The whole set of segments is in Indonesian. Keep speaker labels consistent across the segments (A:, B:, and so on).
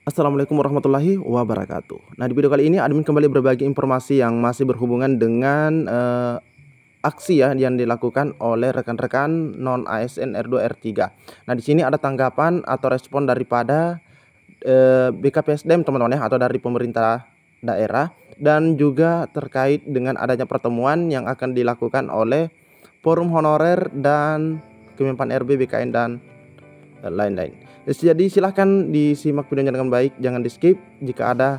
A: Assalamualaikum warahmatullahi wabarakatuh. Nah, di video kali ini admin kembali berbagi informasi yang masih berhubungan dengan aksi ya yang dilakukan oleh rekan-rekan non ASN R2 R3. Nah, di sini ada tanggapan atau respon daripada BKPSDM teman-teman ya, atau dari pemerintah daerah, dan juga terkait dengan adanya pertemuan yang akan dilakukan oleh Forum Honorer dan Kemenpan RB, BKN dan lain-lain. Jadi silahkan disimak videonya dengan baik, jangan di skip. Jika ada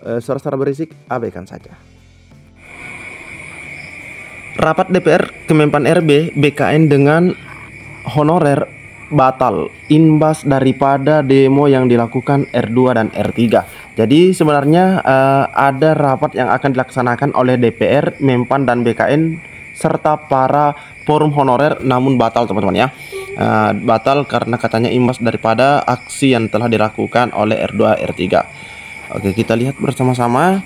A: suara-suara berisik, abaikan saja. Rapat DPR Kemenpan RB BKN dengan honorer batal imbas daripada demo yang dilakukan R2 dan R3. Jadi sebenarnya ada rapat yang akan dilaksanakan oleh DPR, Menpan dan BKN serta para forum honorer, namun batal teman-teman ya. Batal karena katanya imbas daripada aksi yang telah dilakukan oleh R2 R3. Oke, kita lihat bersama-sama.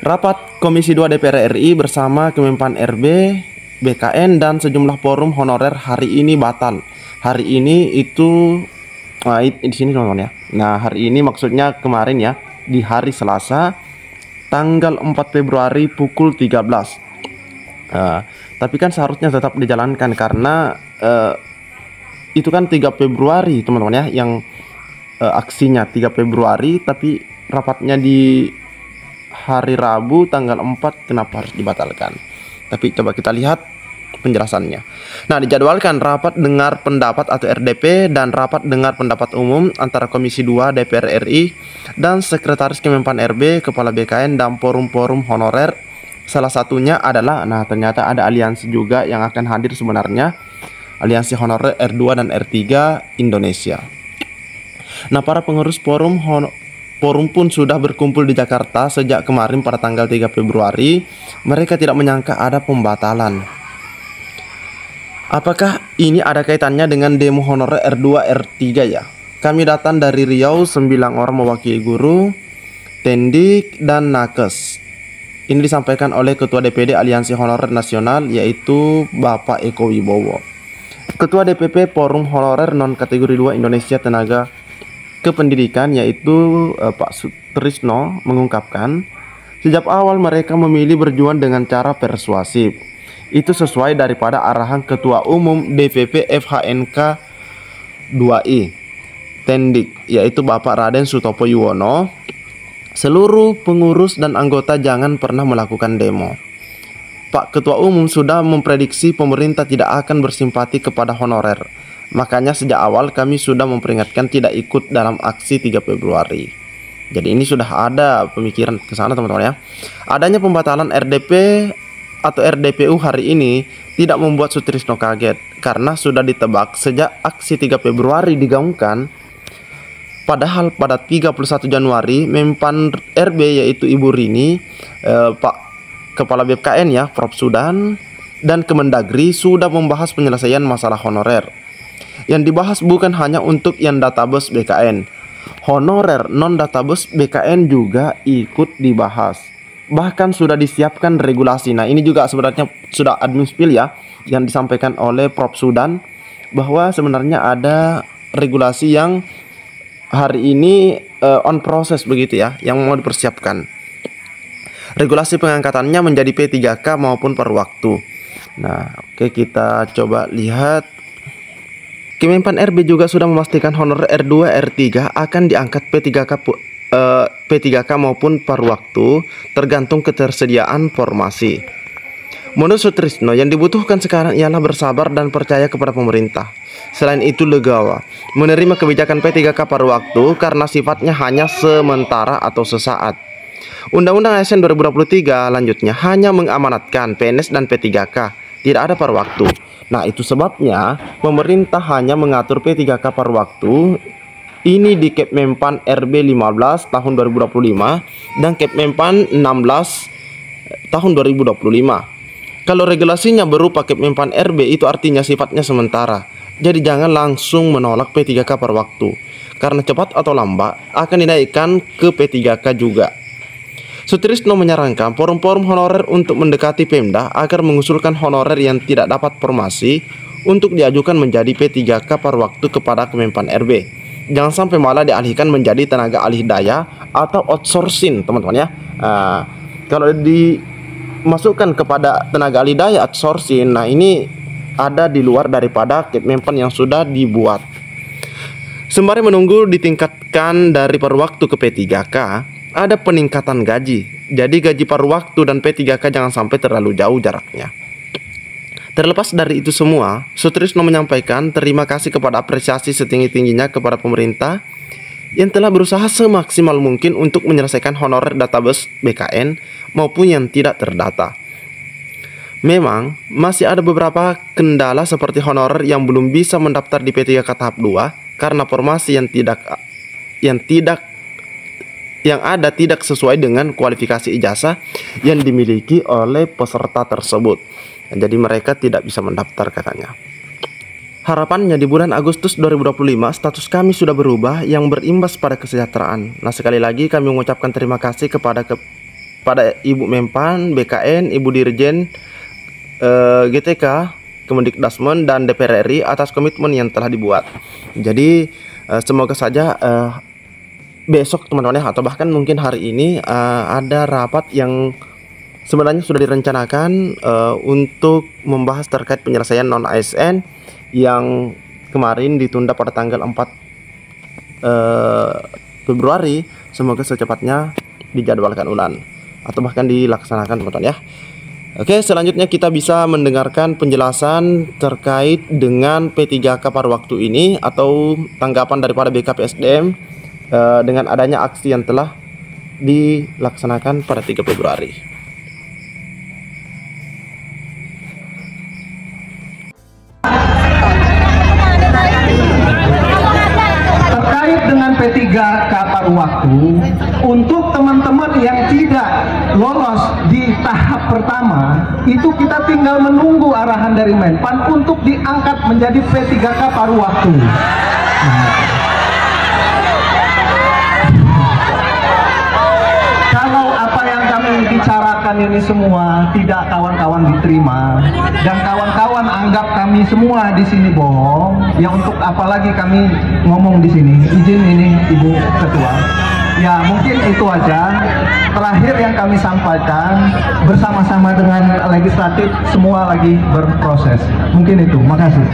A: Rapat Komisi 2 DPR RI bersama Kemenpan RB, BKN dan sejumlah forum honorer hari ini batal. Hari ini itu di sini teman-teman ya. Nah, hari ini maksudnya kemarin ya, di hari Selasa tanggal 4 Februari pukul 13. Tapi kan seharusnya tetap dijalankan karena itu kan 3 Februari teman-teman ya, yang aksinya 3 Februari tapi rapatnya di hari Rabu tanggal 4, kenapa harus dibatalkan? Tapi coba kita lihat penjelasannya. Nah, dijadwalkan rapat dengar pendapat atau RDP dan rapat dengar pendapat umum antara Komisi 2 DPR RI dan Sekretaris Kemenpan RB, Kepala BKN dan forum-forum honorer. Salah satunya adalah, nah ternyata ada aliansi juga yang akan hadir sebenarnya, Aliansi Honorer R2 dan R3 Indonesia. Nah, para pengurus forum pun sudah berkumpul di Jakarta sejak kemarin pada tanggal 3 Februari. Mereka tidak menyangka ada pembatalan. Apakah ini ada kaitannya dengan demo honorer R2 R3 ya? Kami datang dari Riau, 9 orang mewakili guru, Tendik dan Nakes. Ini disampaikan oleh Ketua DPD Aliansi Honorer Nasional, yaitu Bapak Eko Wibowo. Ketua DPP Forum Honorer Non Kategori 2 Indonesia Tenaga Kependidikan, yaitu Pak Sutrisno, mengungkapkan sejak awal mereka memilih berjuang dengan cara persuasif. Itu sesuai daripada arahan Ketua Umum DPP FHNK 2I Tendik, yaitu Bapak Raden Sutopo Yuwono. Seluruh pengurus dan anggota jangan pernah melakukan demo. Pak Ketua Umum sudah memprediksi pemerintah tidak akan bersimpati kepada honorer. Makanya sejak awal kami sudah memperingatkan tidak ikut dalam aksi 3 Februari. Jadi ini sudah ada pemikiran ke sana teman-teman ya. Adanya pembatalan RDP atau RDPU hari ini tidak membuat Sutrisno kaget karena sudah ditebak sejak aksi 3 Februari digaungkan. Padahal pada 31 Januari Menpan RB, yaitu Ibu Rini, Pak Kepala BKN ya, Prof Sudan, dan Kemendagri sudah membahas penyelesaian masalah honorer. Yang dibahas bukan hanya untuk yang database BKN, honorer non database BKN juga ikut dibahas. Bahkan sudah disiapkan regulasi. Nah, ini juga sebenarnya sudah admin spill ya, yang disampaikan oleh Prof Sudan, bahwa sebenarnya ada regulasi yang hari ini on proses begitu ya, yang mau dipersiapkan. Regulasi pengangkatannya menjadi P3K maupun per waktu. Nah, oke, kita coba lihat. Kemenpan RB juga sudah memastikan honorer R2 R3 akan diangkat P3K maupun per waktu tergantung ketersediaan formasi. Menurut Sutrisno, yang dibutuhkan sekarang ialah bersabar dan percaya kepada pemerintah. Selain itu legawa menerima kebijakan P3K per waktu karena sifatnya hanya sementara atau sesaat. Undang-Undang ASN 2023 lanjutnya hanya mengamanatkan PNS dan P3K, tidak ada per waktu. Nah, itu sebabnya pemerintah hanya mengatur P3K per waktu ini di Kepmenpan RB 15 tahun 2025 dan Kepmenpan 16 tahun 2025. Kalau regulasinya berupa Kepmenpan RB, itu artinya sifatnya sementara. Jadi jangan langsung menolak P3K per waktu, karena cepat atau lambat akan dinaikkan ke P3K juga. Sutrisno menyarankan forum-forum honorer untuk mendekati Pemda agar mengusulkan honorer yang tidak dapat formasi untuk diajukan menjadi P3K per waktu kepada Kemenpan RB. Jangan sampai malah dialihkan menjadi tenaga alih daya atau outsourcing, teman-teman ya. Kalau dimasukkan kepada tenaga alih daya outsourcing, nah ini ada di luar daripada Kepmenpan yang sudah dibuat. Sembari menunggu ditingkatkan dari paruh waktu ke P3K, ada peningkatan gaji. Jadi gaji paruh waktu dan P3K jangan sampai terlalu jauh jaraknya. Terlepas dari itu semua, Sutrisno menyampaikan terima kasih kepada apresiasi setinggi-tingginya kepada pemerintah yang telah berusaha semaksimal mungkin untuk menyelesaikan honorer database BKN maupun yang tidak terdata. Memang masih ada beberapa kendala seperti honorer yang belum bisa mendaftar di P3K tahap 2 karena formasi yang ada tidak sesuai dengan kualifikasi ijazah yang dimiliki oleh peserta tersebut. Jadi mereka tidak bisa mendaftar katanya. Harapannya di bulan Agustus 2025 status kami sudah berubah yang berimbas pada kesejahteraan. Nah, sekali lagi kami mengucapkan terima kasih kepada Ibu Menpan, BKN, Ibu Dirjen GTK, Kemendikbudrismen dan DPR RI atas komitmen yang telah dibuat. Jadi semoga saja besok teman-teman ya, atau bahkan mungkin hari ini ada rapat yang sebenarnya sudah direncanakan untuk membahas terkait penyelesaian non-ASN yang kemarin ditunda pada tanggal 4 Februari. Semoga secepatnya dijadwalkan ulang atau bahkan dilaksanakan, teman-teman ya. Oke, selanjutnya kita bisa mendengarkan penjelasan terkait dengan P3K paruh waktu ini atau tanggapan daripada BKPSDM dengan adanya aksi yang telah dilaksanakan pada 3 Februari.
B: P3K paruh waktu, untuk teman-teman yang tidak lolos di tahap pertama, itu kita tinggal menunggu arahan dari Menpan untuk diangkat menjadi P3K paruh waktu. Kalau apa yang kami bicarakan ini semua tidak kawan-kawan diterima dan kawan-kawan anggap kami semua di sini bohong, ya untuk apalagi kami ngomong di sini. Izin ini Ibu Ketua. Ya mungkin itu aja. Terakhir yang kami sampaikan, bersama-sama dengan legislatif semua lagi berproses. Mungkin itu. Makasih.